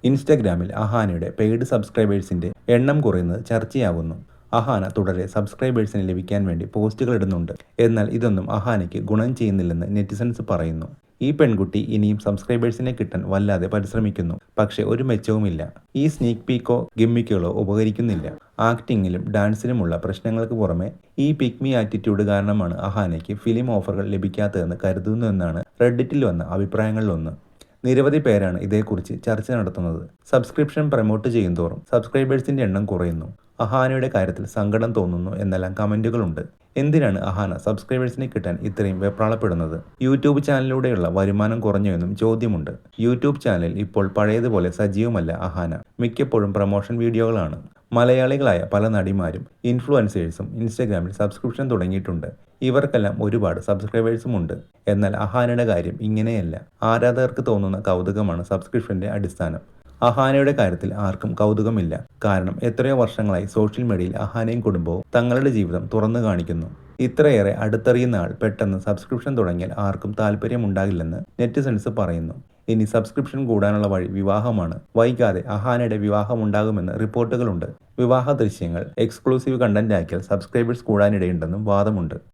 ഇൻസ്റ്റഗ്രാമിൽ അഹാനയുടെ പെയ്ഡ് സബ്സ്ക്രൈബേഴ്സിന്റെ എണ്ണം കുറയുന്നത് ചർച്ചയാകുന്നു. അഹാന തുടരെ സബ്സ്ക്രൈബേഴ്സിന് ലഭിക്കാൻ വേണ്ടി പോസ്റ്റുകൾ ഇടുന്നുണ്ട്. എന്നാൽ ഇതൊന്നും അഹാനയ്ക്ക് ഗുണം ചെയ്യുന്നില്ലെന്ന് നെറ്റിസൺസ് പറയുന്നു. ഈ പെൺകുട്ടി ഇനിയും സബ്സ്ക്രൈബേഴ്സിനെ കിട്ടാൻ വല്ലാതെ പരിശ്രമിക്കുന്നു. പക്ഷെ ഒരു മെച്ചവുമില്ല. ഈ സ്നീക്ക് പീക്കോ ഗിമ്മിക്കുകളോ ഉപകരിക്കുന്നില്ല. ആക്ടിങ്ങിലും ഡാൻസിലുമുള്ള പ്രശ്നങ്ങൾക്ക് പുറമെ ഈ പിക്മി ആറ്റിറ്റ്യൂഡ് കാരണമാണ് അഹാനയ്ക്ക് ഫിലിം ഓഫറുകൾ ലഭിക്കാത്തതെന്ന് കരുതുന്നുവെന്നാണ് റെഡിറ്റിൽ വന്ന അഭിപ്രായങ്ങളിലൊന്ന്. നിരവധി പേരാണ് ഇതേക്കുറിച്ച് ചർച്ച നടത്തുന്നത്. സബ്സ്ക്രിപ്ഷൻ പ്രൊമോട്ട് ചെയ്യുന്തോറും സബ്സ്ക്രൈബേഴ്സിന്റെ എണ്ണം കുറയുന്നു. അഹാനയുടെ കാര്യത്തിൽ സങ്കടം തോന്നുന്നു എന്നെല്ലാം കമന്റുകളുണ്ട്. എന്തിനാണ് അഹാന സബ്സ്ക്രൈബേഴ്സിനെ കിട്ടാൻ ഇത്രയും വെപ്രാളപ്പെടുന്നത്? യൂട്യൂബ് ചാനലിലൂടെയുള്ള വരുമാനം കുറഞ്ഞുവെന്നും ചോദ്യമുണ്ട്. യൂട്യൂബ് ചാനൽ ഇപ്പോൾ പഴയതുപോലെ സജീവമല്ല അഹാന. മിക്കപ്പോഴും പ്രൊമോഷൻ വീഡിയോകളാണ്. മലയാളികളായ പല നടിമാരും ഇൻഫ്ലുവൻസേഴ്സും ഇൻസ്റ്റഗ്രാമിൽ സബ്സ്ക്രിപ്ഷൻ തുടങ്ങിയിട്ടുണ്ട്. ഇവർക്കെല്ലാം ഒരുപാട് സബ്സ്ക്രൈബേഴ്സുമുണ്ട്. എന്നാൽ അഹാനയുടെ കാര്യം ഇങ്ങനെയല്ല. ആരാധകർക്ക് തോന്നുന്ന കൗതുകമാണ് സബ്സ്ക്രിപ്ഷന്റെ അടിസ്ഥാനം. അഹാനയുടെ കാര്യത്തിൽ ആർക്കും കൗതുകമില്ല. കാരണം എത്രയോ വർഷങ്ങളായി സോഷ്യൽ മീഡിയയിൽ അഹാനയും കുടുംബവും തങ്ങളുടെ ജീവിതം തുറന്നു കാണിക്കുന്നു. ഇത്രയേറെ അടുത്തറിയുന്ന ആൾ പെട്ടെന്ന് സബ്സ്ക്രിപ്ഷൻ തുടങ്ങിയാൽ ആർക്കും താല്പര്യമുണ്ടാകില്ലെന്ന് നെറ്റിസൺസ് പറയുന്നു. ഇനി സബ്സ്ക്രിപ്ഷൻ കൂടാനുള്ള വഴി വിവാഹമാണ്. വൈകാതെ അഹാനയുടെ വിവാഹമുണ്ടാകുമെന്ന് റിപ്പോർട്ടുകളുണ്ട്. വിവാഹ ദൃശ്യങ്ങൾ എക്സ്ക്ലൂസീവ് കണ്ടന്റാക്കിയാൽ സബ്സ്ക്രൈബേഴ്സ് കൂടാനിടയുണ്ടെന്നും വാദമുണ്ട്.